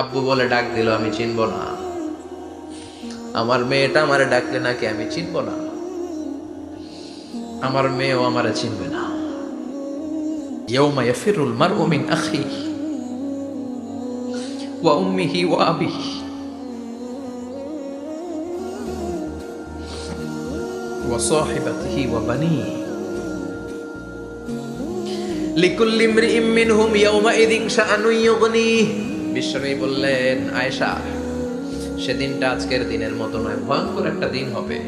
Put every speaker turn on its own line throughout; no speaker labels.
আব্বু বলে ডাক দিল, আমি চিনব না। আমার মেয়েটা আমারে ডাকলে নাকি আমি চিনব না, আমার মেয়েও আমারে চিনবে না। ইয়াউমা ইয়াফিরুল মারউ মিন আখিহি ওয়া উম্মিহি ওয়া আবিহি ওয়া সাহিবাতিহি ওয়া বানিহি লিকুল্লি ইমরিইম মিনহুম ইয়াউমাইযিন শাআনুন ইউগনিহি। বিশ্বনবী বললেন, আয়েশা, সেদিনটা আজকের দিনের মতো নয়, ভয়ঙ্কর একটা দিন হবে।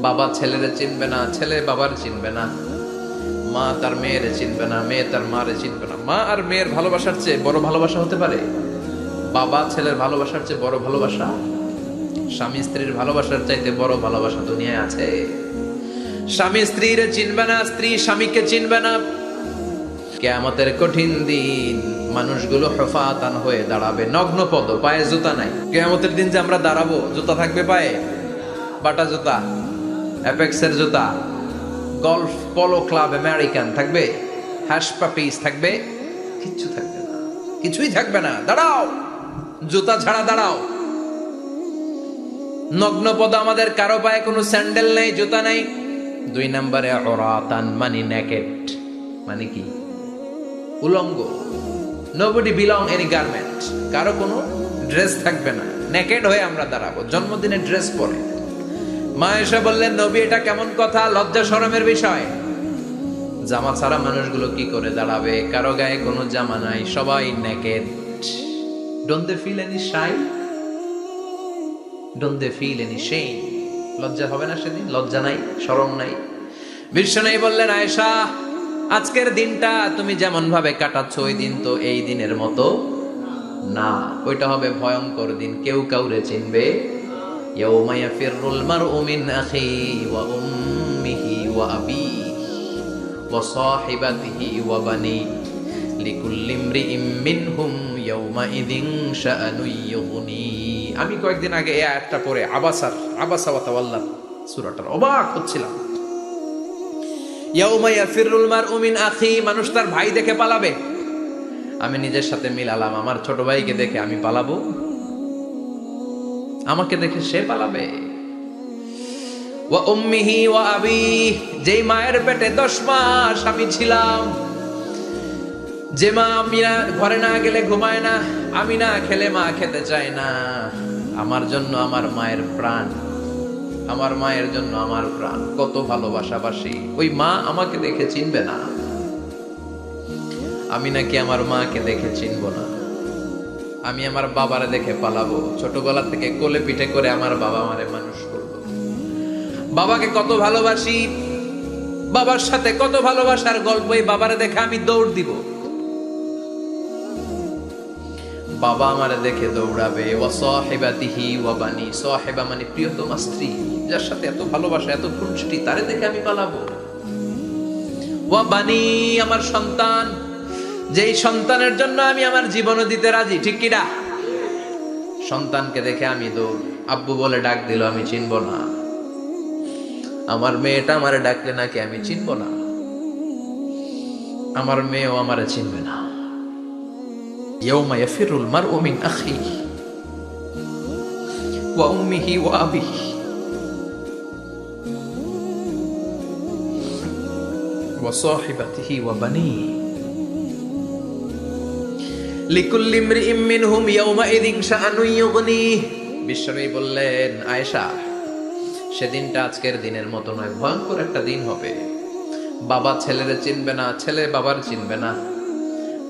বাবা ছেলেরে চিনবে না, ছেলে বাবার চিনবে না, মা তার মেয়েরে চিনবে না, মেয়ে তার মারে চিনবে না। মা আর মেয়ের ভালোবাসার চেয়ে বড় ভালোবাসা হতে পারে? বাবা ছেলের ভালোবাসার চেয়ে বড় ভালোবাসা? স্বামী স্ত্রীর ভালোবাসার চাইতে বড় ভালোবাসা দুনিয়ায় আছে? স্বামী স্ত্রীরে চিনবে না, স্ত্রী স্বামীকে চিনবে না। কিয়ামতের কঠিন দিন মানুষগুলো হুফাতান হয়ে দাঁড়াবে, নগ্ন পদ, পায়ে জুতা নাই। কিয়ামতের দিন যে আমরা দাঁড়াবো, জুতা থাকবে পায়ে? বাটা জুতা, অ্যাপেক্সের জুতা, গলফ পলো ক্লাব আমেরিকান থাকবে, হ্যাশ পাপিস থাকবে? কিচ্ছু থাকবে না, কিছুই থাকবে না। দাঁড়াও, জুতা ছাড়া দাঁড়াও। নগ্ন পদ, আমাদের কারো পায়ে কোনো স্যান্ডেল নেই, জুতা নেই। 2 নম্বরে অরাতান, মানে নেকেড, মানে কি? উলঙ্গ। নোবডি বিলং এনি গার্মেন্ট, কারো কোনো ড্রেস থাকবে না, নেকেড হয়ে আমরা দাঁড়াবো। জন্মদিনে ড্রেস পরে। মা এসে বললেন, নবী এটা কেমন কথা, লজ্জা শরমের বিষয়। জামা ছাড়া মানুষগুলো কি করে দাঁড়াবে? কারো গায়ে কোনো জামা নাই, সবাই naked. Don't they feel any shy? Don't they feel any shame? লজ্জা হবে না সেদিন? লজ্জা নাই, শরম নাই। বিশ্বনবী বললেন, আয়েশা, আজকের দিনটা তুমি যেমন ভাবে কাটাচ্ছ, ওই দিন তো এই দিনের মতো না। ওইটা হবে ভয়ঙ্কর দিন, কেউ কাউরে চিনবে। ইয়াউমা ইয়াফিরুল মারউ মিন আখিহি ওয়া উম্মিহি ওয়া আবিহি ওয়া সাহিবাতিহি ওয়া বানিহি লিকুল্লি ইমরিইম মিনহুম ইয়াউমাইযিন শাআনুন ইউগনিহি। আমি কয়েকদিন আগে এই আয়াতটা পড়ে আবাসা ওয়া তাওয়াল্লা সূরাটার অবাক হচ্ছিলাম। ইয়াউমা ইয়াফিরুল মারউ মিন আখিহি, মানুষ তার ভাই দেখে পালাবে। আমি নিজের সাথে মিলালাম, আমার ছোট ভাইকে দেখে আমি পালাবো? আমাকে দেখে সে পালাবে? ওয়া উম্মিহি ওয়া আবিহি, যেই মায়ের পেটে 10 মাস আমি ছিলাম, যে মা আমি না ঘরে না গেলে ঘুমায় না, আমি না খেলে মা খেতে চায় না, আমার জন্য আমার মায়ের প্রাণ, আমার মায়ের জন্য আমার প্রাণ, কত ভালোবাসাবাসী। ওই মা আমাকে দেখে চিনবে না, আমি নাকি আমার মাকে দেখে চিনব না। আমি আমার বাবারে দেখে পালাবো। ছোটবেলা থেকে কোলে পিঠে করে আমার বাবা আমারে মানুষ করলো। বাবাকে কত ভালোবাসি, বাবার সাথে কত ভালোবাসার গল্প, এই বাবারে দেখে আমি দৌড় দিব। বাবা আমারে দেখে দৌড়াবে। ওয়া সাহিবাতিহি ওয়া বানি, সাহিবা মানে প্রিয়তমা স্ত্রী, যার সাথে এত ভালোবাসা, এত খুনসুটি, তারে দেখে আমি পালাবো। ওয়া বানি, আমার সন্তান, যেই সন্তানের জন্য আমি আমার জীবনও দিতে রাজি, ঠিক কিনা? সন্তানকে দেখে আমি দৌড়। আব্বু বলে ডাক দিল, আমি চিনব না। আমার মেয়েটা আমারে ডাকলে নাকি আমি চিনব না, আমার মেয়েও আমারে চিনবে না। ইয়াউমা ইয়াফিরুল মারউ মিন আখিহি ওয়া উম্মিহি ওয়া আবিহি ওয়া সাহিবাতিহি ওয়া বানিহি লিকুল্লি ইমরিইম মিনহুম ইয়াউমাইযিন শাআনুন ইউগনিহি। বিশ্বনবী বললেন, আয়েশা, সেদিনটা আজকের দিনের মতো নয়, ভয়ঙ্কর একটা দিন হবে। বাবা ছেলেরে চিনবে না, ছেলে বাবার চিনবে না,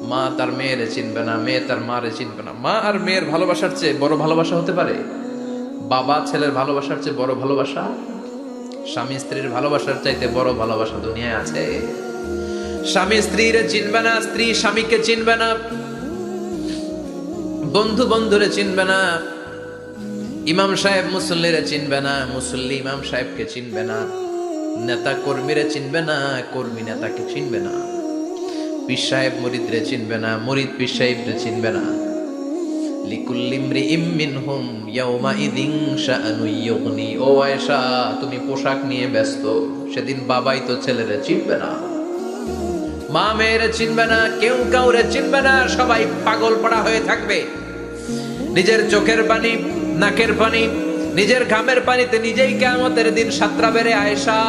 মা তার মেয়েরে চিনবে না, মেয়ে তার মারে চিনবে না। মা আর মেয়ের ভালোবাসার চেয়ে বড় ভালোবাসা হতে পারে? বাবা ছেলের ভালোবাসার চেয়ে বড় ভালোবাসা? স্বামী স্ত্রীর ভালোবাসার চাইতে বড় ভালোবাসা দুনিয়ায় আছে? স্বামী স্ত্রীরে চিনবে না, স্ত্রী স্বামীকে চিনবে না, বন্ধু বন্ধুরে চিনবে না, ইমাম সাহেব মুসল্লিরে চিনবে না, মুসল্লি ইমাম সাহেবকে চিনবে না, নেতা কর্মীরে চিনবে না, কর্মী নেতাকে চিনবে না, পীর সাহেব মুরিদরে চিনবে না, মুরিদ পীর সাহেবরে চিনবে না। লিকুল্লি ইমরিইম মিনহুম ইয়াউমাইযিন শাআনুন ইউগনি। ও আয়েশা, তুমি পোশাক নিয়ে ব্যস্ত, সেদিন বাবাই তো ছেলেরে চিনবে না, মা মেয়েরে চিনবে না, কেউ কাউরে চিনবে না, সবাই পাগল পড়া হয়ে থাকবে। নিজের চোখের পানি, নাকের পানি, নিজের ঘামের পানিতে নিজেই কিয়ামতের দিন সাতরা বেড়ে আয়েশা।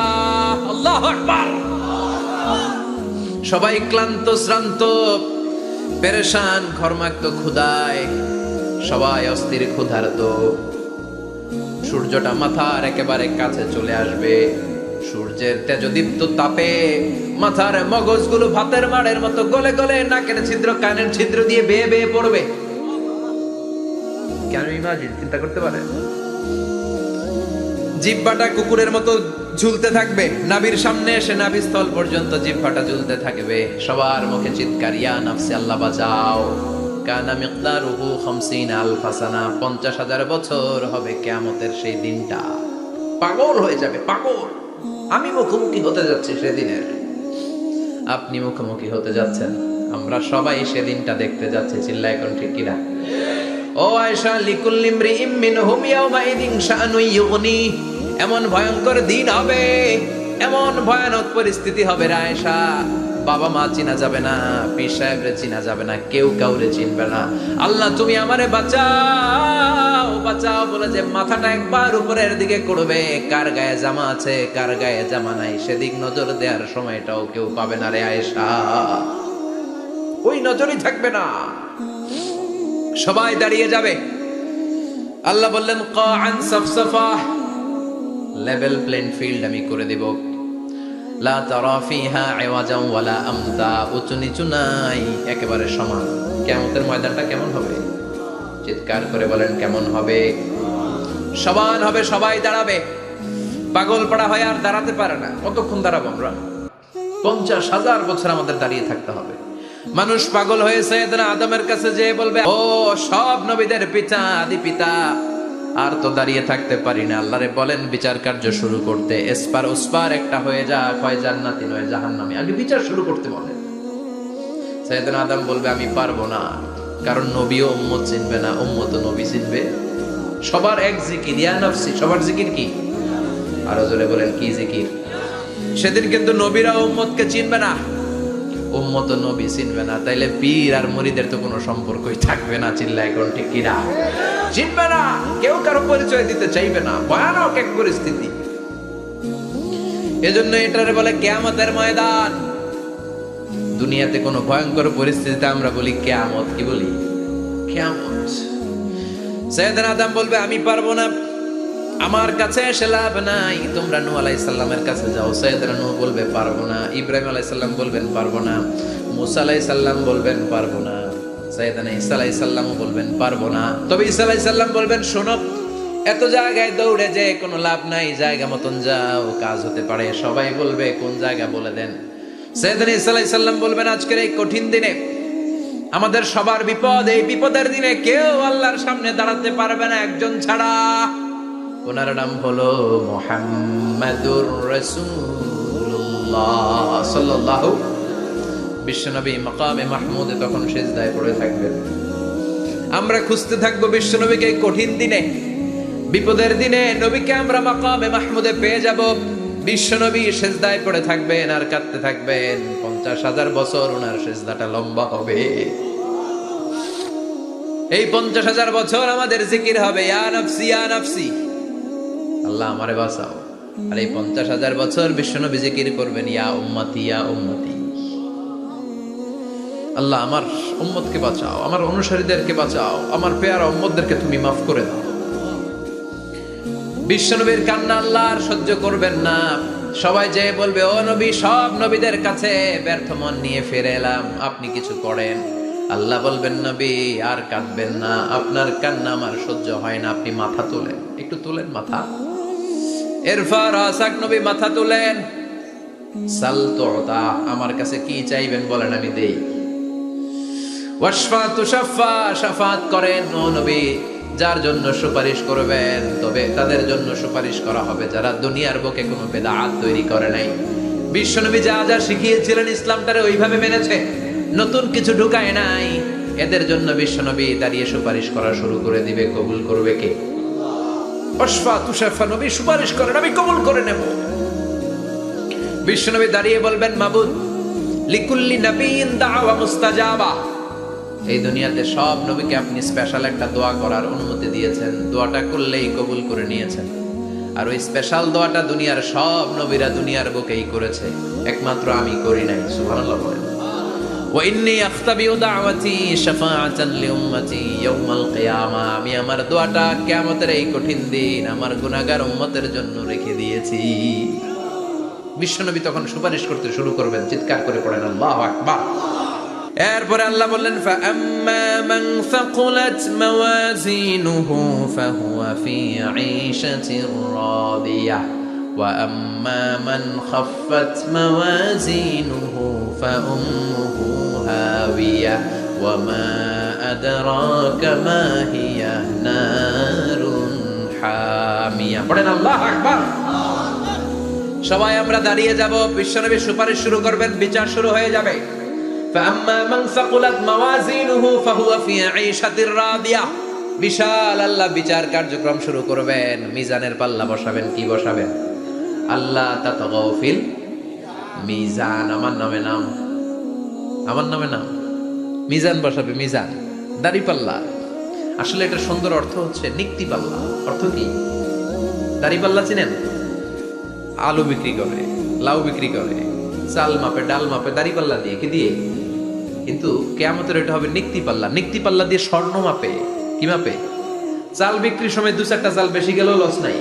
আল্লাহু আকবার। সবাই ক্লান্ত শ্রান্ত, পেরেশান, ঘর্মাক্ত ক্ষুধায়, সবাই অস্থির ক্ষুধার্ত। সূর্যটা মাথার একেবারে কাছে চলে আসবে। সূর্যের তেজদীপ্ত তাপে মাথার মগজগুলো ভাতের মাড়ের মতো গলে গলে নাকের ছিদ্র, কানের ছিদ্র দিয়ে বেয়ে বেয়ে পড়বে। কেন ইমাজিন, চিন্তা করতে পারে? জিহ্বাটা কুকুরের মতো ঝুলতে থাকবে, নাভির সামনে এসে নাভিস্থল পর্যন্ত জিহ্বাটা ঝুলতে থাকবে। সবার মুখে চিৎকার, ইয়া নাফসি, আল্লাহ বাঁচাও। কানা মিকদারুহু 50,000 সানা, 50,000 বছর হবে কিয়ামতের সেই দিনটা। পাগল হয়ে যাবে, পাগল। আমি মুখোমুখি হতে যাচ্ছি সেদিনের, আপনি মুখোমুখি হতে যাচ্ছেন, আমরা সবাই সেদিনটা দেখতে যাচ্ছি। চিল্লায় কোন ঠিক কিনা? ও আয়েশা, লিকুল্লি ইমরিইম মিনহুম ইয়াওমাইযিন শাআনুন ইউগনি। এমন ভয়ঙ্কর দিন হবে, এমন ভয়ানক পরিস্থিতি হবে রে আয়েশা, বাবা মা চিনা যাবে না, পীর সাহেবরে চিনা যাবে না, কেউ কাউরে চিনবে না। আল্লাহ তুমি আমারে বাঁচাও, বাঁচাও বলে যে মাথাটা একবার উপরের দিকে করবে, কার গায়ে জামা আছে কার গায়ে জামা নাই সেদিক নজর দেওয়ার সময়টাও কেউ পাবে না রে আয়েশা। ওই নজরই থাকবে না, সবাই দাঁড়িয়ে যাবে। আল্লাহ বললেন কাআন সাফসাফা, লেভেল প্লেন ফিল্ড আমি করে দেব। লা তারা ফিহা ইওয়াজান ওয়ালা আমতা, উঁচু নিচু নাই, একেবারে সমান। কিয়ামতের ময়দানটা কেমন হবে? চিৎকার করে বলেন কেমন হবে? সমান হবে, সবাই দাঁড়াবে। পাগল পাড়া হয় আর দাঁড়াতে পারে না। কতক্ষণ দাঁড়াবো আমরা? 50,000 বছর আমাদের দাঁড়িয়ে থাকতে হবে। মানুষ পাগল হয়ে সাইয়েদনা আদমের কাছে যেয়ে বলবে, ও সব নবীদের পিতা, আদি পিতা, আর তো দাঁড়িয়ে থাকতে পারি না, আল্লাহরে বলেন বিচার কার্য শুরু করতে। এসপার ওসপার একটা হয়ে যা, হয় জান্নাতি নয় জাহান্নামী, আগে বিচার শুরু করতে বলেন। সাইয়েদনা আদম বলবে আমি পারবো না, কারণ নবীও উম্মত চিনবে না, উম্মত নবী চিনবে। সবার এক জিকির, ইয়া নাফসি। সবার জিকির কি? আরো জোরে বলেন কি জিকির? সেদিন কিন্তু নবীরা উম্মতকে চিনবে না, উম্মত নবী চিনবে না, তাইলে পীর আর মুরিদের তো কোনো সম্পর্কই থাকবে না। চিল্লায় কোন ঠিক কিনা? চিনবে না, কেউ কারো পরিচয় দিতে চাইবে না। ভয়ানক এক পরিস্থিতি। এজন্য এটারে বলে কিয়ামতের ময়দান। দুনিয়াতে কোনো ভয়ঙ্কর পরিস্থিতিতে আমরা বলি কিয়ামত। কি বলি? কিয়ামত। সাইয়েদনা আদম বলবে আমি পারবো না, আমার কাছে এসে লাভ নাই, তোমরা নূহ আলাইহিস সালামের কাছে যাও। সাইয়েদনা নূহ বলবে পারবো না, ইব্রাহিম আলাইহিস সালাম বলবেন পারবো না, মুসা আলাইহিস সালাম বলবেন পারবো না, সাইয়েদনা ঈসা আলাইহিস সালামও বলবেন পারবো না। তবে ঈসা আলাইহিস সালাম বলবেন শোনো, এত জায়গায় দৌড়ে যে কোনো লাভ নাই, জায়গা মতন যাও, কাজ হতে পারে। সবাই বলবে কোন জায়গা বলে দেন। সাইয়েদনা ঈসা আলাইহিস সালাম বলবেন আজকের এই কঠিন দিনে আমাদের সবার বিপদ, এই বিপদের দিনে কেউ আল্লাহর সামনে দাঁড়াতে পারবে না একজন ছাড়া। ওনার নাম হলো মুহাম্মাদুর রাসূলুল্লাহ সাল্লাল্লাহু। বিশ্বনবী মাকামে মাহমুদে তখন সিজদায় পড়ে থাকবেন। আমরা খুঁজতে থাকবো বিশ্বনবীকে এই কঠিন দিনে, বিপদের দিনে নবীকে আমরা মাকামে মাহমুদে পেয়ে যাব। বিশ্বনবী সিজদায় পড়ে থাকবেন আর কাঁদতে থাকবেন। 50,000 বছর ওনার সিজদাটা লম্বা হবে। এই 50,000 বছর আমাদের জিকির হবে ইয়া নাফসি, ইয়া নাফসি, আল্লাহ আমারে বাঁচাও। আর এই 50,000 বছর বিশ্বনবী জিকির করবেন ইয়া উম্মতি, ইয়া উম্মতি, আল্লাহ আমার উম্মতকে বাঁচাও, আমার অনুসারীদেরকে বাঁচাও, আমার পেয়ারা উম্মতদেরকে তুমি মাফ করে দাও। বিশ্বনবীর কান্না আল্লাহ আর সহ্য করবেন না। সবাই যে বলবে ও নবী, সব নবীদের কাছে ব্যর্থ মন নিয়ে ফিরে এলাম, আপনি কিছু করেন। আল্লাহ বলবেন নবী আর কাঁদবেন না, আপনার কান্না আমার সহ্য হয় না, আপনি মাথা তোলেন, একটু তোলেন মাথা। এরফা রাসাক, নবী মাথা তোলেন। সাল তুতা, আমার কাছে কি চাইবেন বলেন আমি দেই। ওয়াশফা তুশাফা, শাফাত করেন ও নবী, যার জন্য সুপারিশ করবেন তবে তাদের জন্য সুপারিশ করা হবে যারা দুনিয়ার বুকে কোনো বেদাত তৈরি করে নাই। বিশ্বনবী যা যা শিখিয়েছিলেন ইসলামটারে ওইভাবে মেনেছে, নতুন কিছু ঢুকায় নাই। এদের জন্য বিশ্বনবী দাঁড়িয়ে সুপারিশ করা শুরু করে দিবে। কবুল করবে কে? ওয়াশফা তুশাফা, নবী সুপারিশ করেন, আমি কবুল করে নেব। বিশ্বনবী দাঁড়িয়ে বলবেন মাবুদ, লিকুল্লি নবিয়্যিন দাওয়া মুস্তাজাবা, এই দুনিয়াতে সব নবীকে আপনি স্পেশাল একটা দোয়া করার অনুমতি দিয়েছেন, দোয়াটা করলেই কবুল করে নিয়েছেন। আর ওই স্পেশাল দোয়াটা দুনিয়ার সব নবীরা দুনিয়ার বুকেই করেছে, একমাত্র আমি করি নাই। সুবহানাল্লাহ বলেন। ওয়া ইন্নী আখতাবিউ দাওয়াতি শাফাআতান লিউম্মতি ইয়াউমাল কিয়ামা, আমি আমার দোয়াটা কিয়ামতের এই কঠিন দিন আমার গুনাহগার উম্মতের জন্য রেখে দিয়েছি। বিশ্বনবী তখন সুপারিশ করতে শুরু করবেন, চিৎকার করে পড়েন আল্লাহু আকবার। এরপরে আল্লাহ বললেন ফাআম্মা মান সাকুলাত মাওয়াজিনুহু ফাহুয়া ফি ঈশাতির রাদিয়াহ ওয়া আম্মা মান খাফফাত মাওয়াজিনুহু ফাউম্মুহু হাওিয়াহ ওয়া মা আদরাকা মা হিয়া নারুন হামিয়া। পড়েন আল্লাহু আকবার। সবাই আমরা দাঁড়িয়ে যাব, বিশ্বনবী সুপারিশ শুরু করবেন, বিচার শুরু হয়ে যাবে। فأما من ثقلت موازينه فهو في عيشة راضية। বিশাল আল্লাহ বিচার কার্যক্রম শুরু করবেন, মিজানের পাল্লা বসাবেন। কি বসাবেন? আল্লাহ তাতাগাউ ফিল মিজান। আমার নামে নাম, আমার নামে নাম। মিজান বসাবে, মিজান দাড়ি পাল্লা। আসলে এটা সুন্দর অর্থ হচ্ছে নিক্তি পাল্লা। অর্থ কি? দাড়ি পাল্লা চিনেন? আলু বিক্রি করে, লাউ বিক্রি করে, চাল মাপে, ডাল মাপে, দাড়ি পাল্লা দিয়ে। কি দিয়ে? কিন্তু কিয়ামতের এটা হবে নিক্তি পাল্লা। নিক্তি পাল্লা দিয়ে স্বর্ণ মাপে। কি মাপে? চাল বিক্রির সময় 2-4টা চাল বেশি গেলেও লস নাই,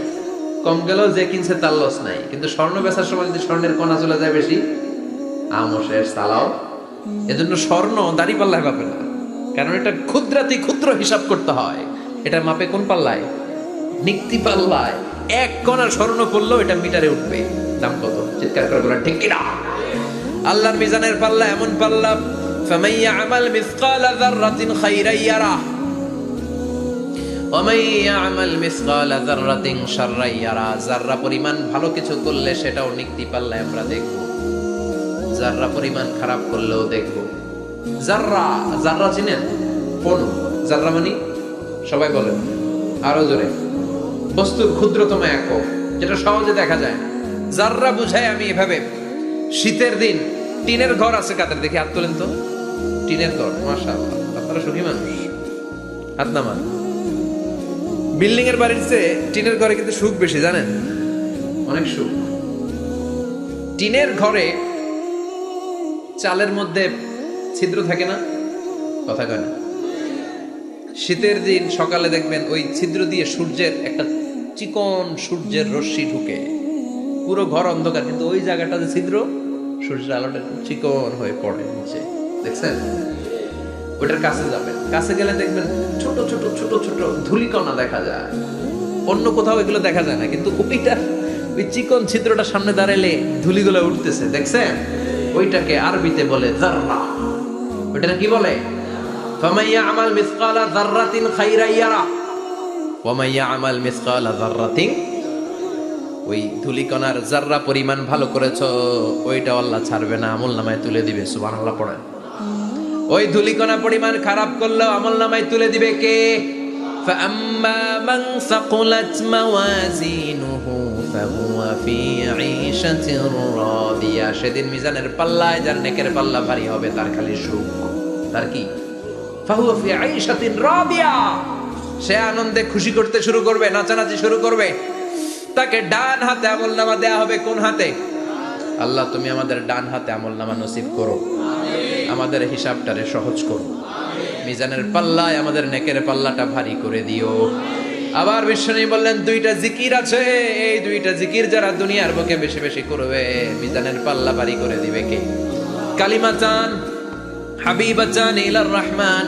কম গেলেও যে কিনছে তার লস নাই। কিন্তু স্বর্ণ বেচার সময় যদি স্বর্ণের কণা চলে যায় বেশি, আমও শেষ, তালাও। এজন্য স্বর্ণ দাড়ি পাল্লায় মাপে না, কারণ এটা ক্ষুদ্রাতি ক্ষুদ্র হিসাব করতে হয়। এটা মাপে কোন পাল্লায়? নিক্তি পাল্লায়। এক কণার স্বর্ণ পড়লেও এটা মিটারে উঠবে। দাম কত? চিৎকার করে বলেন ঠিক কিনা? আল্লাহর মিজানের পাল্লা এমন পাল্লা, ফামান ইয়ামাল মিসকালা যাররাতিন খাইরান ইয়ারা ওয়া মান ইয়ামাল মিসকালা যাররাতিন শাররান ইয়ারা। যাররা পরিমাণ ভালো কিছু করলে সেটাও নিক্তি পাল্লায় আমরা দেখব, যাররা পরিমাণ খারাপ করলেও দেখব। যাররা, যাররা চিনেন? পণু। যাররা মানে সবাই বলেন আরো জোরে। বস্তুর ক্ষুদ্রতম একক, যেটা সহজে দেখা যায় না। যাররা বুঝায় আমি এভাবে, শীতের দিন টিনের ঘর আছে কাদের? দেখি হাত তোলেন তো। টিনের ঘর, মাশাআল্লাহ, আপনারা সুখী মানুষ, হাত নামান। বিল্ডিং এর বাড়ির চেয়ে টিনের ঘরে কিন্তু সুখ বেশি, জানেন? অনেক সুখ। টিনের ঘরে চালের মধ্যে ছিদ্র থাকে না? কথা কয় না? শীতের দিন সকালে দেখবেন ওই ছিদ্র দিয়ে সূর্যের একটা চিকন সূর্যের রশ্মি ঢুকে, পুরো ঘর অন্ধকার, কিন্তু ওই জায়গাটা যে ছিদ্র, সূর্যের আলোটা চিকন হয়ে পড়ে নিচে, দেখছেন? ওটার কাছে যাবেন, কাছে গেলে দেখবেন ছোট ছোট ছোট ছোট ধূলিকণা দেখা যায়। অন্য কোথাও এগুলো দেখা যায় না, কিন্তু ওইটা, ওই চিকন ছিদ্রটা সামনে দাঁড়ালে ধূলিগুলো উঠতেছে, দেখছেন? ওইটাকে আরবিতে বলে যাররা। ওইটা কি বলে? ফামান ইয়ামাল মিসকালা যাররাতিন খাইরান ইয়ারা ওয়া মান ইয়ামাল মিসকালা যাররাতিন। ওই ধূলিকণার যাররা পরিমাণ ভালো করেছো, ওইটা আল্লাহ ছাড়বে না, আমলনামায় তুলে দিবে। সুবহানাল্লাহ পড়েন। ওই ধূলিকণা পরিমাণ খারাপ করলেও আমলনামায় তুলে দিবে কে? ফাআম্মা মান সাকুলাত মাওয়াজিনুহু ফাহুয়া ফি ঈশাতির রাদিয়া। সেদিন মিজানের পাল্লায় যার নেকের পাল্লা ভারী হবে, তার খালি সুখ। তার কি? ফাহুয়া ফি ঈশাতির রাদিয়া। সে আনন্দে খুশি করতে শুরু করবে, নাচানাচি শুরু করবে। তাকে ডান হাতে আমলনামা দেয়া হবে। কোন হাতে? আল্লাহ তুমি আমাদের ডান হাতে আমলনামা নসিব করো, আমাদের হিসাবটারে সহজ করো, মিজানের পাল্লায় আমাদের নেকের পাল্লাটা ভারী করে দিও। আবার বিশ্বনবী বললেন, দুইটা জিকির আছে, এই দুইটা জিকির যারা দুনিয়ার বুকে বেশি বেশি করবে, মিজানের পাল্লা ভারী করে দিবে কে? কালিমাতান হাবিবাতান ইলার রহমান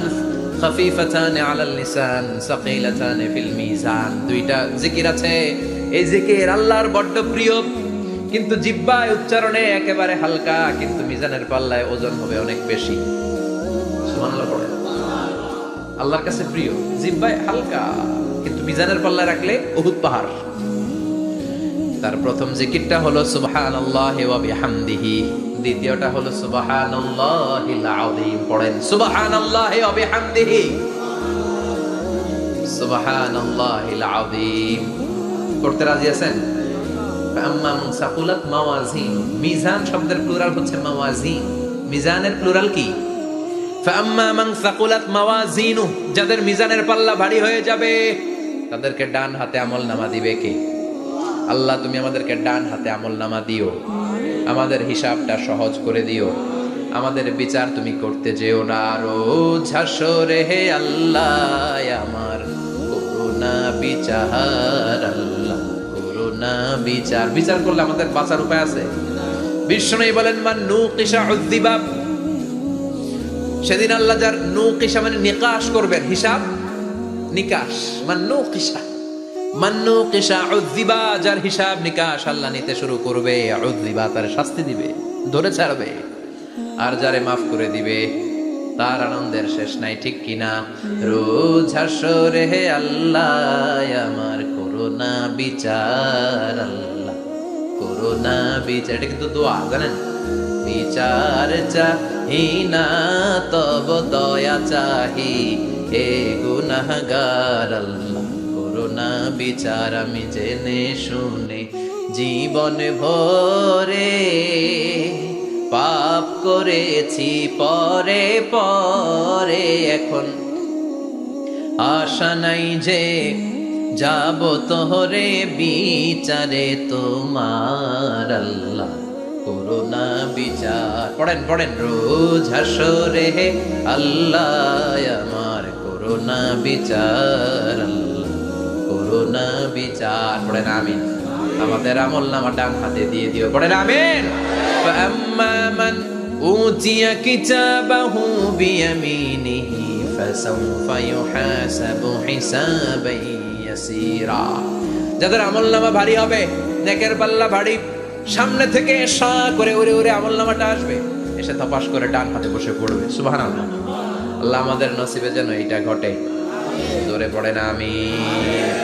খাফিফাতান আলাল লিসান সাকিলাতান ফিল মিজান। দুইটা জিকির আছে, এই জিকির আল্লাহর বড্ড প্রিয়, কিন্তু জিহ্বায় উচ্চারণে একেবারে হালকা, কিন্তু মিজানের পাল্লায় ওজন হবে অনেক বেশি। সুবহানাল্লাহ পড়েন। আল্লাহর কাছে প্রিয়, জিহ্বায় হালকা, কিন্তু মিজানের পাল্লায় রাখলে উহুদ পাহাড়। তার প্রথম জিকিরটা হলো সুবহানাল্লাহি ওয়া বিহামদিহি, দ্বিতীয়টা হলো সুবহানাল্লাহিল আযীম। পড়েন সুবহানাল্লাহি ওয়া বিহামদিহি, সুবহানাল্লাহিল আযীম। পড়তে রাজি আছেন? আম্মা মান সাকুলাত মাওয়াজিন। মিজান শব্দের প্লুরাল হচ্ছে মাওয়াজিন। মিজানের প্লুরাল কি? ফাআম্মা মান সাকুলাত মাওয়াজিনু, যাদের মিজানের পাল্লা ভারী হয়ে যাবে তাদেরকে ডান হাতে আমলনামা দিবে কে? আল্লাহ তুমি আমাদেরকে ডান হাতে আমলনামা দিও, আমাদের হিসাবটা সহজ করে দিও, আমাদের বিচার তুমি করতে যেও না রোজ হাসরে হে আল্লাহ, আমার করুণা বিচার আল্লাহ, করুণা বিচার। বিচার করলে আমাদের বাঁচার উপায় আছে? বিষ্ণু বলেন মান নুকিশা উযযিবা, সেদিন আল্লাহ যার নুকিশা মানে নিকাশ করবেন, হিসাব নিকাশ, মান নুকিশা উযযিবা, যার হিসাব নিকাশ আল্লাহ নিতে শুরু করবে, উযযিবা তার শাস্তি দিবে, ধরে ছাড়বে। আর যারে মাফ করে দিবে তার আনন্দের শেষ নাই, ঠিক কিনা? রোজ হাসরে হে আল্লাহ, আমার করুণা বিচার আল্লাহ, করুণা বিচার। এটা কিন্তু দোয়া, জানেন? বিচার চাহি না তব দয়া চাহি, হে গুনাহগার আল্লাহ, করুণা বিচার। আমি জেনে শুনে জীবন ভরে পাপ করেছি পরে পরে, এখন আশা নাই যে যাব তোহরে বিচারে তোমার আল্লাহ, করুণা বিচার। পড়েন পড়েন, রোজ হাসরে হে আল্লাহ, আমার করুণা বিচার আল্লাহ, করুণা বিচার। পড়েন আমিন। আমাদের আমলনামা ডান হাতে দিয়ে দিও, পড়েন আমিন। فأما من أوتي كتابه بيمينه فسوف يحاسب حسابا يسيرا, যাদের আমলনামা ভারী হবে, নেকের পাল্লা ভারী, সামনে থেকে সা করে উড়ে উড়ে আমলনামাটা আসবে, এসে তপাস করে ডান হাতে বসে পড়বে। সুবহানাল্লাহ। আল্লাহ আমাদের নসিবে যেন এটা ঘটে, জোরে পড়েন আমিন।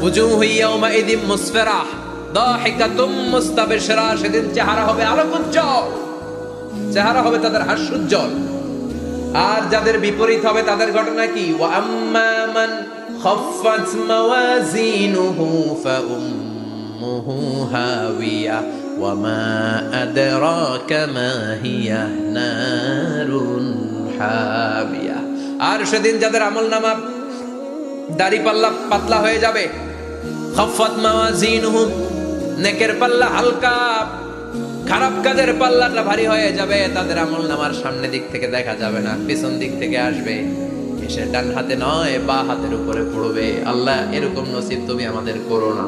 উজুহু ইয়াওমাইযিন মুসফিরাহ দাহিকাতুম মুস্তাবশিরা, সেদিন চেহারা হবে আলোকোজ্জ্বল, চেহারা হবে তাদের হাস্যোজ্জ্বল। আর যাদের বিপরীত হবে তাদের ঘটনা কি? ওয়া আম্মা মান খাফফাত মাওয়াজিনুহু ফাউম্মুহু হাওিয়া ওয়া মা আদরাকা মা হিয়া নারুন হামিয়া। আর সেদিন যাদের আমলনামা দাড়ি পাল্লা পাতলা হয়ে যাবে, খাফফাত মাওয়াজিনুহু, নেকের পাল্লা হালকা, খারাপ কাজের পাল্লাটা ভারী হয়ে যাবে, তাদের আমলনামার সামনে দিক থেকে দেখা যাবে না, পিছন দিক থেকে আসবে, এসে ডান হাতে নয় বা হাতের উপরে পড়বে। আল্লাহ এরকম নসিব তুমি আমাদের করো না।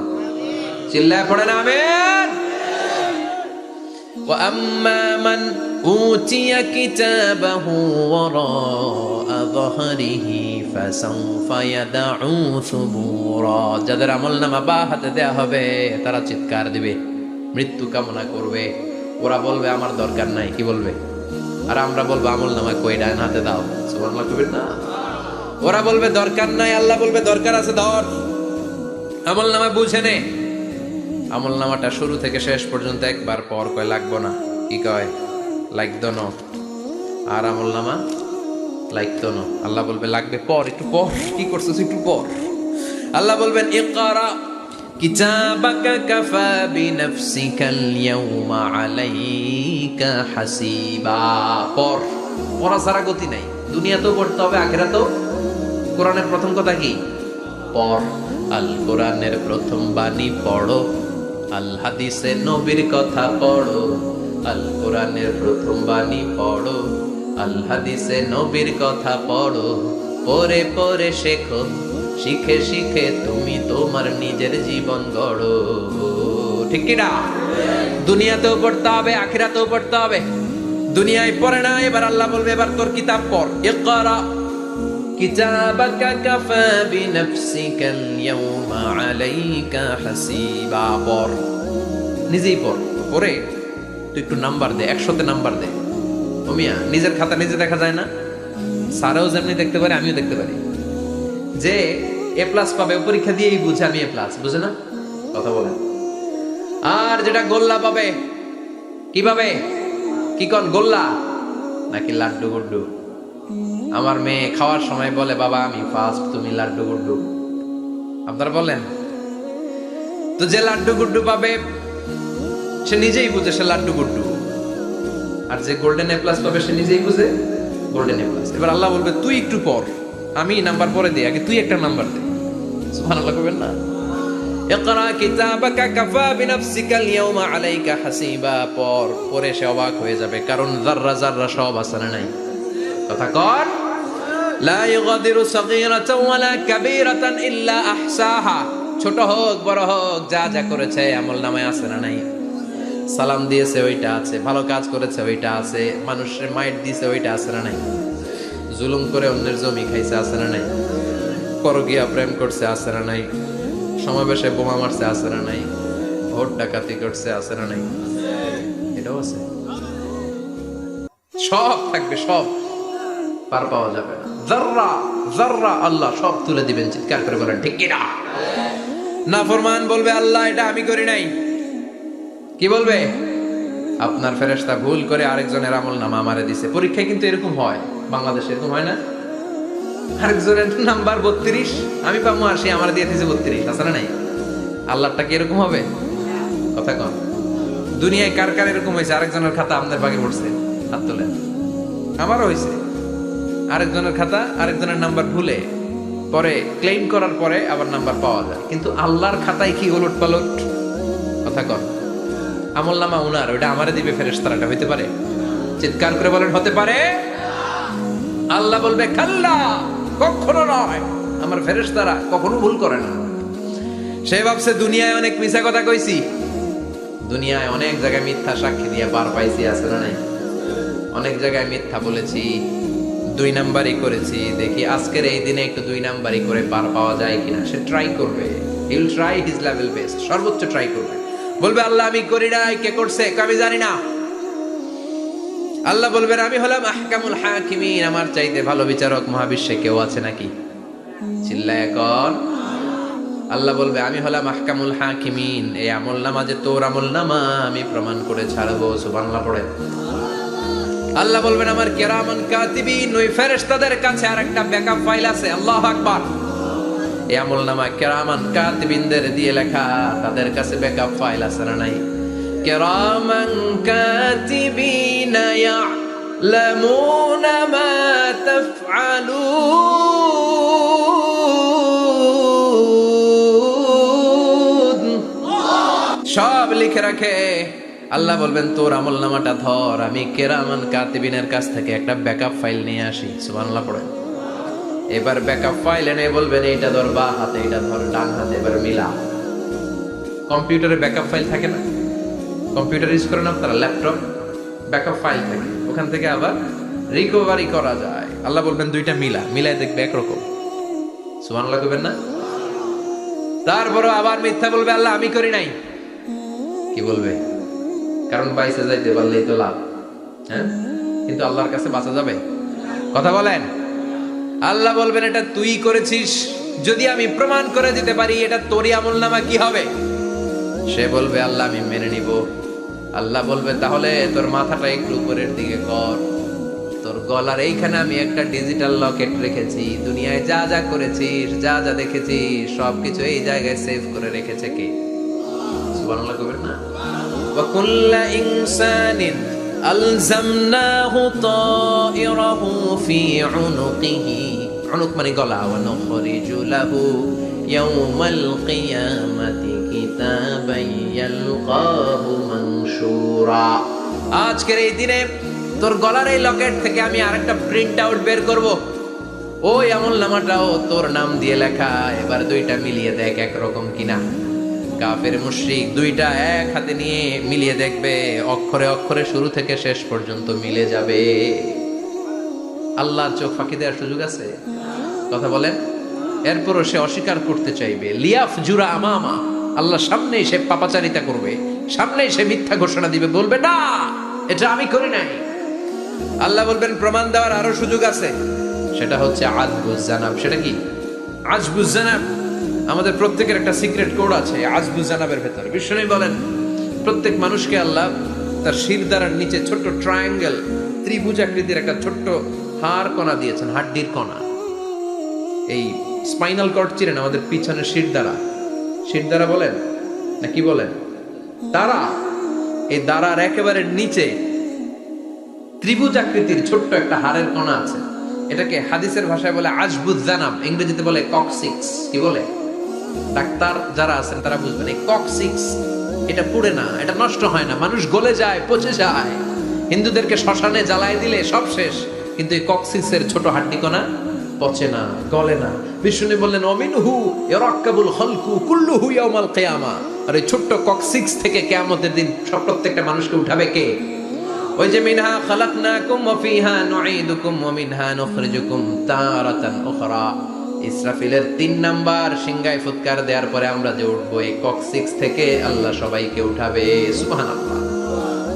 চিল্লায় পড়েন আমিন। ওয়া আম্মা মান উতিয়া কিতাবাহু ওয়ারা যাহরিহি ফাসাউফা ইয়াদউ সুবুরা, যাদের আমলনামা বা হাতে দেয়া হবে তারা চিৎকার দিবে, মৃত্যু কামনা করবে। ওরা বলবে আমার দরকার নাই, কি বলবে? আর আমরা বলবো আমলনামা কই, ডান হাতে দাও। সুবহানাল্লাহ কইবেন না? ওরা বলবে দরকার নাই, আল্লাহ বলবে দরকার আছে, ধর আমলনামা বুঝে নে। আমলনামাটা শুরু থেকে শেষ পর্যন্ত একবার পর কয় লাগবো না, কি কয়? লাগতো না। আর আমলনামা লাগতো না, আল্লাহ বলবে লাগবে পর, একটু পর, কি করছিস একটু পর। আল্লাহ বলবেন ইকরা কিতাবাকা কাফা বিনাফসিকাল ইয়াউমা আলাইকা হাসিবা, পর। পড়া ছাড়া গতি নাই, দুনিয়াতেও পড়তে হবে, আখিরাতেও। কোরআনের প্রথম কথা কি? পর। আল কোরআনের প্রথম বাণী পড়ো, আল হাদিসে নবীর কথা পড়ো। আল কোরআনের প্রথম বাণী পড়ো, আল হাদিসে নবীর কথা পড়ো। পড়ে পড়ে শেখো, শিখে শিখে তুমি তোমার নিজের জীবন গড়ো। ঠিক কি না? দুনিয়াতেও পড়তে হবে, আখিরাতেও পড়তে হবে। দুনিয়ায় পড়ে না, এবার আল্লাহ বলবে এবার তোর কিতাব পড়। ইকরা কিতাবাকা কাফা বিনাফসিকাল ইয়াউমা আলাইকা হাসিবা, পড়, নিজেই পড়। পড়ে তুই একটু নাম্বার দে, 100তে নাম্বার দে। ও মিয়া, নিজের খাতা নিজে দেখা যায় না? স্যারও যেমনি দেখতে পারে, আমিও দেখতে পারি। যে এ প্লাস পাবে পরীক্ষা দিয়েই বুঝে আমি এ প্লাস, বুঝে না? কথা বলেন। আর যেটা গোল্লা পাবে, কি পাবে? কি কোন গোল্লা নাকি লাড্ডু গুড্ডু? আমার মেয়ে খাওয়ার সময় বলে বাবা আমি ফার্স্ট, তুমি লাড্ডু গুড্ডু। আপনারা বলেন তো, যে লাড্ডু গুড্ডু পাবে সে নিজেই বুঝে সে লাড্ডু গুড্ডু, আর যে গোল্ডেন এ প্লাস পাবে সে নিজেই বুঝে গোল্ডেন এ প্লাস। এবার আল্লাহ বলবে তুই একটু পর, আমি নাম্বার পরে দে, আগে তুই একটা নাম্বার দে। সুবহানাল্লাহ কইবেন না? ইকরা কিতাবাকা কাফা বিনাফসিকা আল-ইয়াওমা আলাইকা হাসিবা, পরে সে অবাক হয়ে যাবে, কারণ যাররা যাররা সব আছে না নাই? কথা কর। লা ইউগাদিরু সাগীরাতান ওয়ালা কাবীরাতান ইল্লা আহসাহা, ছোট হোক বড় হোক যা যা করেছে আমলনামায় আছে না নাই? সালাম দিয়েছে ওইটা আছে, ভালো কাজ করেছে ওইটা আছে, মানুষের মাইট দিয়েছে ওইটা আছে না নাই? জুলুম করে অন্যের জমি খাইছে আছে না নাই? পরকীয়া প্রেম করছে আছে না নাই? সমাবেশে বোমা মারছে আছে না নাই? ভোট ডাকাতি করছে আছে না নাই? এটাও আছে, সব থাকবে, সব পার পাওয়া যাবে না। যাররা যাররা আল্লাহ সব তুলে দিবেন। চিৎকার করে বলেন ঠিক কিনা? নাফরমান বলবে আল্লাহ এটা আমি করি নাই। কি বলবে? আপনার ফেরেশতা ভুল করে আরেকজনের আমলনামা আমারে দিছে। পরীক্ষায় কিন্তু এরকম হয়, বাংলাদেশে এরকম হয় না? আরেকজনের নাম্বার 32, আমি পাবো 80, আমার দিয়ে দিয়েছে 32, আছে না নাই? আল্লাহটা কি এরকম হবে? কথা কন। দুনিয়ায় কার কার এরকম হয়েছে আরেকজনের খাতা আপনার ভাগে পড়ছে? হাত তোলেন। আমারও হয়েছে, আরেকজনের খাতা আরেকজনের নাম্বার ভুলে পরে ক্লেম করার পরে আবার নাম্বার পাওয়া যায়, কিন্তু আল্লাহর খাতায় কি ওলট পালট? কথা কন। আমলনামা উনার, ওটা আমারে দিবে ফেরেশতারা, এটা হইতে পারে? চিৎকার করে বলেন হতে পারে? আল্লাহ বলবে কাল্লা, কখনো নয়, আমার ফেরেশতারা কখনো ভুল করে না। সে ভাবছে দুনিয়ায় অনেক মিথ্যা কথা কইছি, দুনিয়ায় অনেক জায়গায় মিথ্যা সাক্ষী দিয়ে পার পাইছি, আছে না নাই? অনেক জায়গায় মিথ্যা বলেছি, 2 নাম্বারই করেছি, দেখি আজকের এই দিনে একটু 2 নাম্বারই করে পার পাওয়া যায় কিনা। সে ট্রাই করবে, he will try his level best, সর্বোচ্চ ট্রাই করবে। বলবে আল্লাহ আমি করি নাই, কে করছে আমি জানি না। আল্লাহ বলবেন আমি হলাম আহকামুল হাকিমিন, আমার চাইতে ভালো বিচারক মহাবিশ্বে কেউ আছে নাকি? চিল্লায় কর। আল্লাহ বলবে আমি হলাম আহকামুল হাকিমিন, এই আমলনামা যে তোর আমলনামা আমি প্রমাণ করে ছাড়বো। সুবহানাল্লাহ পড়ে। আল্লাহ বলবেন আমার কিরামান কাতিবিন, ওই ফেরেশতাদের কাছে আরেকটা ব্যাকআপ ফাইল আছে। আল্লাহু আকবার। এই আমলনামা কিরামান কাতিবিনদের দিয়ে লেখা, তাদের কাছে ব্যাকআপ ফাইল আছে না নাই? কিরামান কাতিবিনা ইয়ালামুনা মা তাফআলুন, সব লিখে রাখে। আল্লাহ বলবেন তোর আমলনামাটা ধর, আমি কিরামান কাতিবিনের কাছ থেকে একটা ব্যাকআপ ফাইল নিয়ে আসি। সুবহানাল্লাহ পড়ে। এবার ব্যাকআপ ফাইল এনে বলবেন এইটা ধর বা হাতে, এটা ধর ডান হাতে, এবার মিলা। কম্পিউটারে ব্যাকআপ ফাইল থাকে না? কম্পিউটার ইউজ করেন আপনারা, ল্যাপটপ, ব্যাকআপ ফাইল থাকে, ওখান থেকে আবার রিকভারি করা যায়। আল্লাহ বলবেন দুইটা মিলা, মিলাই দেখবে একরকম। সুবহানাল্লাহ কইবেন না? তারপরও আবার মিথ্যা বলবে আল্লাহ আমি করি নাই। কি বলবে? কারণ বাইসে যাইতে পারলেই তো লাভ, হ্যাঁ? কিন্তু আল্লাহর কাছে বাঁচা যাবে? কথা বলেন। আল্লাহ বলবেন এটা তুই করেছিস, যদি আমি প্রমাণ করে দিতে পারি এটা তোরই আমলনামা, কি হবে? সে বলবে আল্লাহ আমি মেনে নিব। আল্লাহ বলবে তাহলে তোর মাথাটা একটু উপরের দিকে কর, তোর গলার এইখানে আমি একটা ডিজিটাল লকেট রেখেছি, দুনিয়ায় যা যা করেছিস, যা যা দেখেছিস সবকিছু এই জায়গায় সেভ করে রেখেছে কে? সুবহানাল্লাহ কইবেন না? ওয়া কুল্লা ইনসানিন আলজামনাহু তায়রাহু ফি উনুকিহি, উনুক মানে গলা, ওয়া নুখরিজু লাহু ইয়াওমাল কিয়ামাতি কিতাবান ইয়ালকাহু মানশুরা। আজকের এই দিনে তোর গলার এই লকেট থেকে আমি আরেকটা প্রিন্ট আউট বের করব, ওই আমলনামাটাও তোর নাম দিয়ে লেখা। এবার দুইটা মিলিয়ে দেখ একরকম কিনা। কাফের মুশরিক দুইটা এক হাতে নিয়ে মিলিয়ে দেখবে, অক্ষরে অক্ষরে শুরু থেকে শেষ পর্যন্ত মিলে যাবে। আল্লাহর চোখ ফাঁকি দেওয়ার সুযোগ আছে? কথা বলেন। এরপরও সে অস্বীকার করতে চাইবে। লিয়াফ জুরা আমামা, আল্লাহর সামনেই সে পাপাচারিতা করবে, সামনেই সে মিথ্যা ঘোষণা দিবে, বলবে না এটা আমি করি নাই। আল্লাহ বলবেন প্রমাণ দেওয়ার আরো সুযোগ আছে, সেটা হচ্ছে আজবুজ জানাব। সেটা কি? আজবুজ জানাব। আমাদের প্রত্যেকের একটা সিক্রেট কোড আছে আজবুজ জানাবের ভেতরে। বিশ্বনবী বলেন প্রত্যেক মানুষকে আল্লাহ তার শিরদাঁড়ার নিচে ছোট্ট ট্রায়াঙ্গেল, ত্রিভুজ আকৃতির একটা ছোট্ট হাড় কণা দিয়েছেন, হাড্ডির কণা। এই স্পাইনাল কর্ড চিনেন, আমাদের পিছনে শিরদাঁড়া, শিরদাঁড়া বলেন না কি বলেন? তারা, এই দাঁড়ার একেবারে নিচে ত্রিভুজ আকৃতির ছোট্ট একটা হাড়ের কণা আছে, এটাকে হাদিসের ভাষায় বলে আজবুজ জানাব, ইংরেজিতে বলে ককসিক্স। কি বলে? ডাক্তার যারা আছেন তারা বুঝবেন, এই ককসিক্স এটা পুড়ে না, এটা নষ্ট হয় না, মানুষ গলে যায়, পচে যায়, হিন্দুদেরকে শ্মশানে জ্বালায় দিলে সব শেষ, কিন্তু এই ককসিক্সের ছোট হাড্ডি কণা পচে না, গলে না। বিষ্ণু বললেন অমিনহু ইয়ারাক্কাবুল খালকু কুল্লুহু ইয়াউমাল কিয়ামা। আর এই ছোট্ট ককসিক্স থেকে কিয়ামতের দিন সব প্রত্যেকটা মানুষকে উঠাবে কে? ওই যে মিনহা খালাকনাকুম ওয়া ফিহা নুঈদুকুম ওয়া মিনহা নুখরিজুকুম তারাতান উখরা। ইসরাফিলের 3 নাম্বার সিংহায় ফুৎকার দেওয়ার পরে আমরা যে উঠবো, এই ককসিক্স থেকে আল্লাহ সবাইকে উঠাবে। সুবহানাল্লাহ।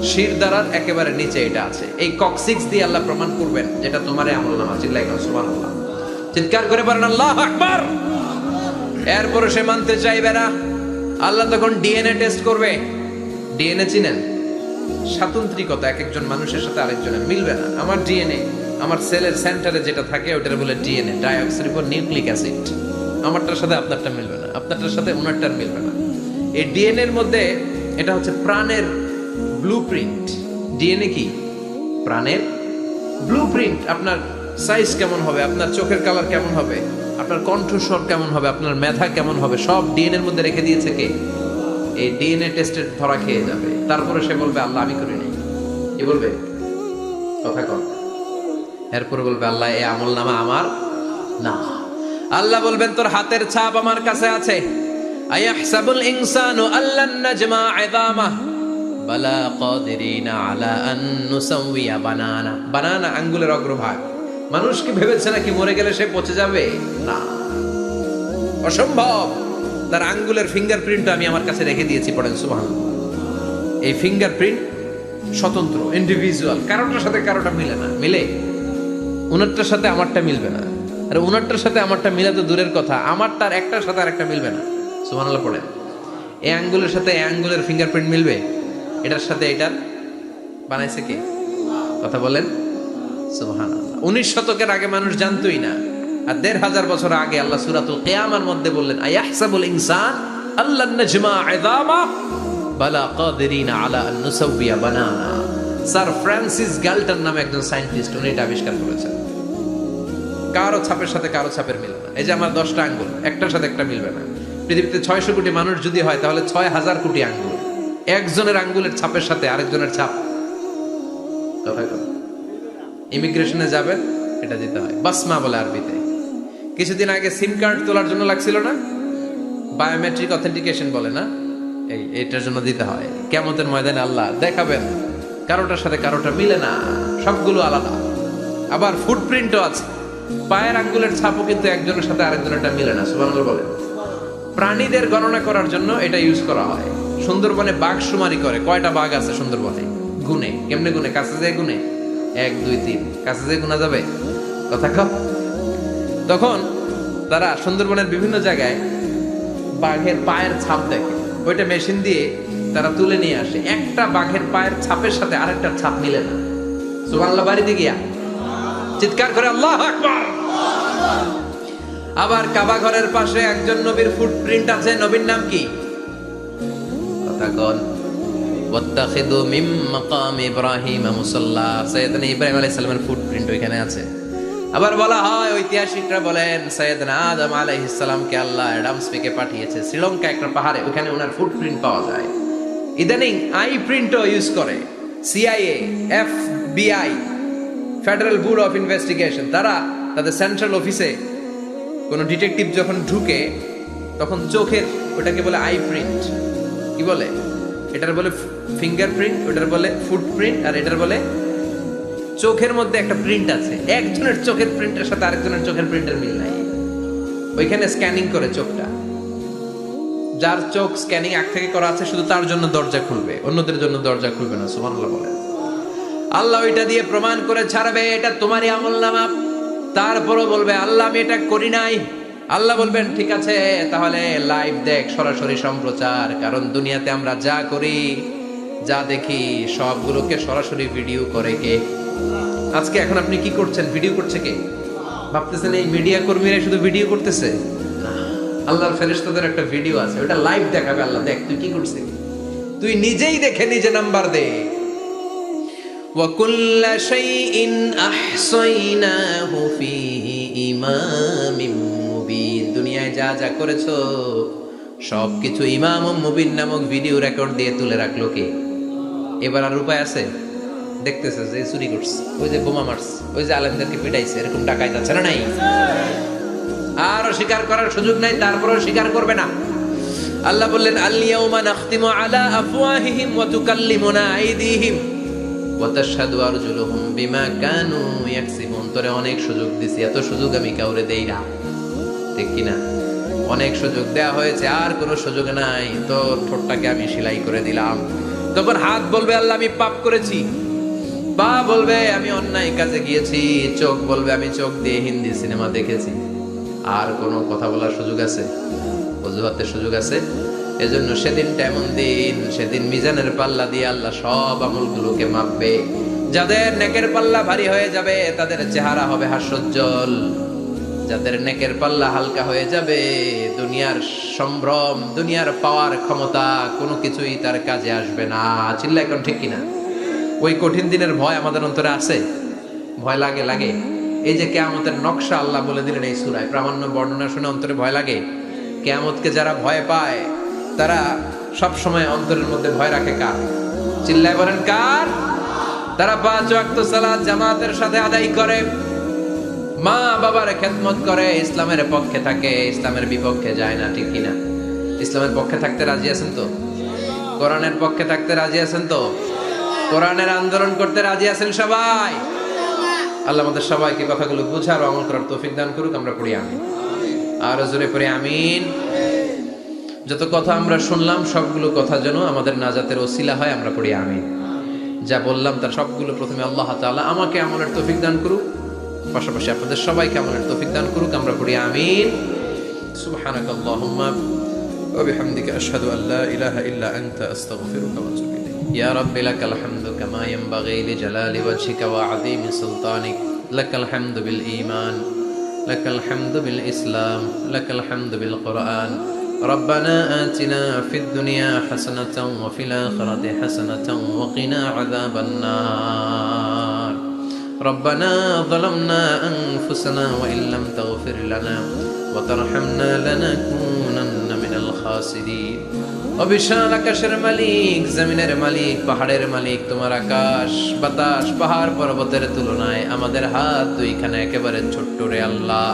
শিরদাঁড়ার একেবারে নিচে এটা আছে, এই ককসিক্স দিয়ে আল্লাহ প্রমাণ করবেন যেটা তোমার আমলনামা। চিল্লায় বলেন সুবহানাল্লাহ, চিৎকার করে বলেন আল্লাহু আকবার। এরপরে সে মানতে চাইবে না, আল্লাহ তখন ডিএনএ টেস্ট করবে। ডিএনএ চিনেন? স্বাতন্ত্রিকতা, এক একজন মানুষের সাথে আরেকজনের মিলবে না। আমার ডিএনএ, আমার সেলের সেন্টারে যেটা থাকে ওটার বলে ডিএনএ, ডাইঅক্সিরিবোনিউক্লিক অ্যাসিড। আমারটার সাথে আপনারটা মিলবে না, আপনারটার সাথে ওনারটার মিলবে না। এই ডিএনএ এর মধ্যে এটা হচ্ছে প্রাণের ব্লুপ্রিন্ট। ডিএনএ কি? প্রাণের ব্লুপ্রিন্ট। আপনার সাইজ কেমন হবে, আপনার চোখের কালার কেমন হবে, আপনার কণ্ঠস্বর কেমন হবে, আপনার মেধা কেমন হবে, সব ডিএনএ এর মধ্যে রেখে দিয়েছে কে? এই ডিএনএ টেস্টের ধরা খেয়ে যাবে। তারপরে সে বলবে আল্লাহ আমি করি নাই। কি বলবে? কথা কম। এরপরে বলবে আল্লাহ এই আমলনামা আমার না। আল্লাহ বলবেন তোর হাতের ছাপ আমার কাছে আছে। আয়াহসাবুল ইনসানু আল্লান নাজমা ইযামা বালা কাদিরিনা আলা আন নুসাউইয়া বানানা। বানানা আঙ্গুলের অগ্রভাগ। মানুষ কি ভেবেছে নাকি মরে গেলে সে পচে যাবে? না, অসম্ভব। তার আঙ্গুলের ফিঙ্গারপ্রিন্ট আমি আমার কাছে রেখে দিয়েছি। পড়েন সুবহানাল্লাহ। এই ফিঙ্গারপ্রিন্ট স্বতন্ত্র, ইন্ডিভিজুয়াল, কারোটার সাথে কারোটা মিলে না। মিলে? উনারটার সাথে আমারটা মিলবে না। আর উনারটার সাথে আমারটা মিলে তো দূরের কথা, আমারটার একটার সাথে আরেকটা মিলবে না। সুবহানাল্লাহ পড়েন। এই আঙ্গুলের সাথে এই আঙ্গুলের ফিঙ্গারপ্রিন্ট মিলবে? এটার সাথে এটার বানাইছে কে? কথা বলেন সুবহানাল্লাহ। 19 শতকের আগে মানুষ জানতোই না। আর 1500 বছর আগে আল্লাহ সূরাতুল কিয়ামার মধ্যে বললেন আয়াহসাবুল ইনসান আল্লান নাজমা ইযামা বালা কাদিরিনা আলা আন নুসাউইয়া বানানা। স্যার ফ্রান্সিস গ্যালটন নামে একজন সায়েন্টিস্ট, উনি এটা আবিষ্কার করেছেন। কারো ছাপের সাথে কারো ছাপের মিলবে না। এই যে আমার 10টা আঙ্গুল, একটার সাথে একটা মিলবে না। পৃথিবীতে 600 কোটি মানুষ যদি হয় তাহলে 6000 কোটি আঙ্গুল, একজনের আঙ্গুলের ছাপের সাথে আরেকজনের ছাপ। কথা কথা। ইমিগ্রেশনে যাবেন, এটা দিতে হয়, বাসমা বলে আরবিতে। কিছুদিন আগে সিম কার্ড তোলার জন্য লাগছিল না, বায়োমেট্রিক অথেন্টিকেশন বলে না, এইটার জন্য দিতে হয়। কিয়ামতের ময়দানে আল্লাহ দেখাবেন কারোটার সাথে কারোটা মিলে না, সবগুলো আলাদা। আবার ফুটপ্রিন্টও আছে, পায়ের আঙ্গুলের ছাপও কিন্তু একজনের সাথে আরেকজনেরটা মিলে না। সুবহানাল্লাহ বলেন। প্রাণীদের গণনা করার জন্য এটা ইউজ করা হয়। সুন্দরবনে বাঘ শুমারি করে, কয়টা বাঘ আছে সুন্দরবনে গুনে। কেমনে গুনে? কাছে যায় গুনে, 1 2 3, কাছে যায় গুনা যাবে? কথা কও। তখন তারা সুন্দরবনের বিভিন্ন জায়গায় বাঘের পায়ের ছাপ দেখে, ওইটা মেশিন দিয়ে তারা তুলে নিয়ে আসে। একটা বাঘের পায়ের ছাপের সাথে আরেকটার ছাপ মিলে না। সুবহানাল্লাহ বাড়িতে গিয়া চিৎকার করে আল্লাহু আকবার। আবার কাবা ঘরের পাশে একজন নবীর ফুটপ্রিন্ট আছে। নবীর নাম কি? কথা কোন। ওয়াত্তাখিযু মিন মাকাম ইব্রাহিম মুসাল্লা। সাইয়েদনা ইব্রাহিম আলাইহিস সালামের ফুটপ্রিন্ট ওইখানে আছে। আবার বলা হয়, ঐতিহাসিকরা বলেন সাইয়েদনা আদম আলাইহিস সালামকে আল্লাহ অ্যাডামস পেকে পাঠিয়েছে শ্রীলঙ্কা একটা পাহাড়ে, ওখানে ওনার ফুটপ্রিন্ট পাওয়া যায়। ইদানিং আই প্রিন্টও ইউজ করে CIA, FBI, federal bureau of investigation. তারা তাদের সেন্ট্রাল অফিসে কোনো ডিটেকটিভ যখন ঢুকে তখন চোখের, ওটাকে বলে আই প্রিন্ট। কি বলে? এটার বলে ফিঙ্গারপ্রিন্ট, ওটার বলে ফুটপ্রিন্ট, আর এটার বলে চোখের মধ্যে একটা প্রিন্ট আছে। একজনের চোখের প্রিন্টের সাথে আরেকজনের চোখের প্রিন্টের মিল নাই। ওইখানে স্ক্যানিং করে চোখটা। যার চোখ স্ক্যানিং আগ থেকে করা আছে শুধু তার জন্য দরজা খুলবে, অন্যদের জন্য দরজা খুলবে না। সুবহানাল্লাহ বলেন। আল্লাহ ওইটা দিয়ে প্রমাণ করে ছাড়বে এটা তোমারই আমলনামা। তারপরও বলবে আল্লাহ আমি এটা করি নাই। আল্লাহ বলবেন ঠিক আছে, তাহলে লাইভ দেখ, সরাসরি সম্প্রচার। কারণ দুনিয়াতে আমরা যা করি, যা দেখি, সবগুলোকে সরাসরি ভিডিও করে কে? আজকে এখন আপনি কি করছেন? ভিডিও করছে কে? ভাবতেছেন এই মিডিয়া কর্মীরা শুধু ভিডিও করতেছে? আল্লাহর ফেরেশতাদের একটা ভিডিও আছে, ওটা লাইভ দেখাবে। আল্লাহ দেখ তুই কি করছিস, তুই নিজেই দেখে নিজে নাম্বার দে। وكل شيء أحصيناه في إمام مبين দুনিয়ায় যা যা করেছো সবকিছু ইমাম মুবিন নামক ভিডিও রেকর্ড দিয়ে তুলে রাখলো কে? এবার আর উপায় আছে? দেখতেছে যে চুরি করছে, ওই যে বোমা মারছে, ওই যে আলেমদেরকে পিটাইছে, এরকম ডাকাই যাচ্ছে না নাই? আর স্বীকার করার সুযোগ নাই, তারপরেও স্বীকার করবে না। আল্লাহ বললেন আল-ইয়াউমা নাখতিমু আলা আফওয়াহিহিম ওয়া তুকাল্লিমুনা আইদিহিম ওয়া তাশহাদু আরজুলুহুম বিমা কানু ইয়াকসিবুন। তোরে অনেক সুযোগ দিছি, এত সুযোগ আমি কাউরে দেই না, ঠিক কি না? অনেক সুযোগ দেয়া হয়েছে, আর কোনো সুযোগ নাই, তোর ঠোঁটটাকে আমি সেলাই করে দিলাম। তখন হাত বলবে আল্লাহ আমি পাপ করেছি, পা বলবে আমি অন্যায় কাজে গিয়েছি, চোখ বলবে আমি চোখ দিয়ে হিন্দি সিনেমা দেখেছি। আর কোনো কথা বলার সুযোগ আছে? অজুহাতের সুযোগ আছে? এজন্য সেদিনটা এমন দিন, সেদিন মিজানের পাল্লা দিয়ে আল্লাহ সব আমলগুলোকে মাপবে। যাদের নেকের পাল্লা ভারী হয়ে যাবে তাদের চেহারা হবে হাস্যোজ্জ্বল, যাদের নেকের পাল্লা হালকা হয়ে যাবে দুনিয়ার সম্ভ্রম, দুনিয়ার পাওয়ার ক্ষমতা কোনো কিছুই তার কাজে আসবে না। চিল্লা এখন ঠিক কিনা? ওই কঠিন দিনের ভয় আমাদের অন্তরে আছে? ভয় লাগে? লাগে। এই যে কিয়ামতের নকশা আল্লাহ বলে দিলেন এই সূরায়, প্রামাণ্য বর্ণনা শুনে অন্তরে ভয় লাগে। কিয়ামতকে যারা ভয় পায় তারা সব সময় অন্তরের মধ্যে ভয় রাখে কার? চিল্লায় বলেন কার? তারা 5 ওয়াক্ত সালাত জামাতের সাথে আদায় করে, মা বাবার খেদমত করে, ইসলামের পক্ষে থাকে, ইসলামের বিপক্ষে যায় না, ঠিক কিনা? ইসলামের পক্ষে থাকতে রাজি আছেন তো? কোরআনের পক্ষে থাকতে রাজি আছেন তো? কোরআনের আন্দোলন করতে রাজি আছেন সবাই? আল্লাহ আমাদের সবাইকে কথাগুলো বুঝার ও আমল করার তৌফিক দান করুক। আমরা পড়ি আমিন। আর জোরে পড়ি আমিন। যত কথা আমরা শুনলাম সবগুলো কথা যেন আমাদের নাজাতের ওসিলা হয়, আমরা পড়ি আমিন। যা বললাম তার সবগুলো প্রথমে আল্লাহ তাআলা আমাকে আমলের তৌফিক দান করুক, পাশাপাশি আপনাদের সবাইকে আমলের তৌফিক দান করুক। আমরা পড়ি আমিন। সুবহানাকাল্লাহুম্মা ওয়া বিহামদিকা আশহাদু আল লা ইলাহা ইল্লা আনতা আস্তাগফিরুকা ওয়া আতুবু ইলাইক। ইয়া রাব্বি লাকাল হামদু কামা ইয়ানবাগি লিজালালি ওয়াজহিকা ওয়া আযীমি সুলতানিক। লাকাল হামদু বিল ঈমান, লাকাল হামদু বিল ইসলাম, লাকাল হামদু বিল কুরআন। ربنا آتنا في الدنيا حسنة وفي الآخرة حسنة وقنا عذاب النار. ربنا ظلمنا أنفسنا وإن لم تغفر لنا وترحمنا لنكونن من الخاسرين. অবিশাল আকাশের মালিক, জমিনের মালিক, পাহাড়ের মালিক, তোমার আকাশ বাতাস পাহাড় পর্বতের তুলনায় আমাদের হাত দুইখানা একেবারে ছোট্ট রে আল্লাহ।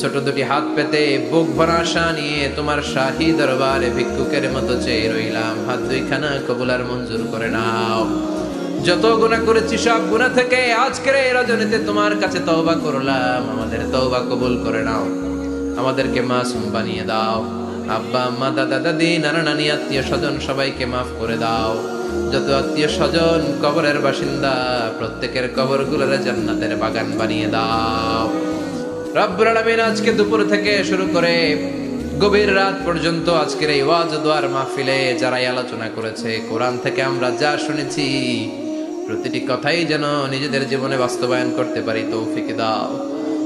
ছোট দুটি হাত পেতে বুক ভরা আশা নিয়ে তোমার শাহী দরবারে ভিক্ষুকের মতো চেয়ে রইলাম। হাত দুইখানা কবুল আর মঞ্জুর করে নাও। যত গুনাহ করেছি সব গুনাহ থেকে আজকের এই রজনীতে তোমার কাছে তওবা করলাম, আমাদের তওবা কবুল করে নাও। আমাদেরকে মাসুম বানিয়ে দাও। আব্বা আম্মা দাদা দাদি নানা নানি আত্মীয় স্বজন সবাইকে মাফ করে দাও। যত আত্মীয় স্বজন কবরের বাসিন্দা প্রত্যেকের কবরগুলোরে জান্নাতের বাগান বানিয়ে দাও। রব্বুল আলামিন আজকে দুপুর থেকে শুরু করে গভীর রাত পর্যন্ত আজকের এই ওয়াজ দোয়ার মাহফিলে যারাই আলোচনা করেছে, কোরআন থেকে আমরা যা শুনেছি প্রতিটি কথাই যেন নিজেদের জীবনে বাস্তবায়ন করতে পারি তৌফিক দাও।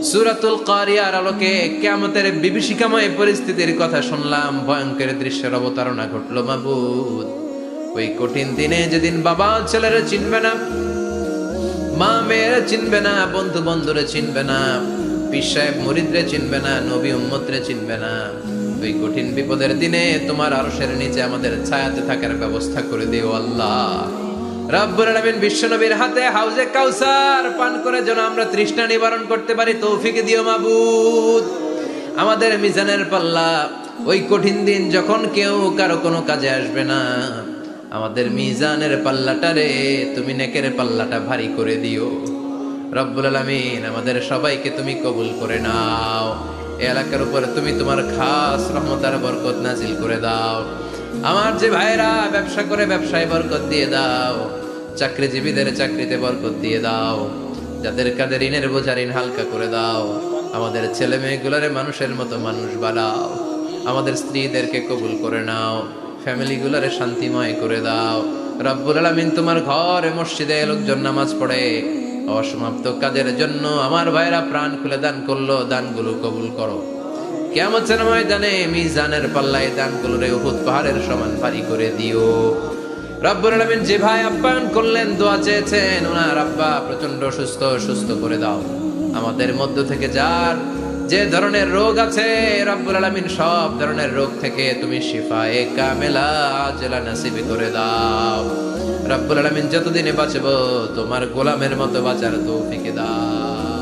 সূরাতুল কারিয়ার আলোকে কিয়ামতের বিভীষিকাময় পরিস্থিতির কথা শুনলাম, ভয়ঙ্কর দৃশ্যের অবতারণা ঘটলো মাবুদ। ওই কঠিন দিনে যেদিন বাবা ছেলেরা চিনবে না, মা মেয়েরা চিনবে না, বন্ধু বন্ধুরে চিনবে না, পীর সাহেব মুরিদরে চিনবে না, নবী উম্মতরে চিনবে না, ওই কঠিন বিপদের দিনে তোমার আরশের নিচে আমাদের ছায়াতে থাকার ব্যবস্থা করে দিও আল্লাহ। রব্বুল আলামিন বিশ্বনবীর হাতে হাউজে কাউসার পান করে যেন আমরা তৃষ্ণা নিবারণ করতে পারি তৌফিক দিও মাবুদ। আমাদের মিজানের পাল্লা ওই কঠিন দিন যখন কেউ কারো কোনো কাজে আসবে না, আমাদের মিজানের পাল্লাটারে তুমি নেকের পাল্লাটা ভারী করে দিও রব্বুল আলামিন। আমাদের সবাইকে তুমি কবুল করে নাও। এই এলাকার উপরে তুমি তোমার খাস রহমত আর বরকত নাজিল করে দাও। আমার যে ভাইরা ব্যবসা করে ব্যবসায় বরকত দিয়ে দাও, চাকরিজীবীদের চাকরিতে বরকত দিয়ে দাও, যাদের কাদের ঋণের বোঝা ঋণ হালকা করে দাও। আমাদের ছেলে মেয়েগুলোরে মানুষের মতো মানুষ বানাও। আমাদের স্ত্রীদেরকে কবুল করে নাও, ফ্যামিলিগুলোরে শান্তিময় করে দাও রব্বুল আলামিন। তোমার ঘরে মসজিদে লোকজন নামাজ পড়ে, অসমাপ্ত কাজের জন্য আমার ভাইরা প্রাণ খুলে দান করলো, দানগুলো কবুল করো। কিয়ামতের ময়দানে মিজানের পাল্লায় দানগুলোরে উহুদ পাহাড়ের সমান ভারী করে দিও রব্বুল আলামিন যে ভাই আপ্যায়ন করলেন, দোয়া চেয়েছেন, ওনার আব্বা প্রচন্ড সুস্থ করে দাও। আমাদের মধ্য থেকে যার যে ধরনের রোগ আছে, রব্বুল আলামিন সব ধরনের রোগ থেকে তুমি শিফায়ে কামেলা আজলা নসিব করে দাও। রব্বুল আলামিন যতদিনে বাঁচবো তোমার গোলামের মতো বাঁচার তৌফিক দাও।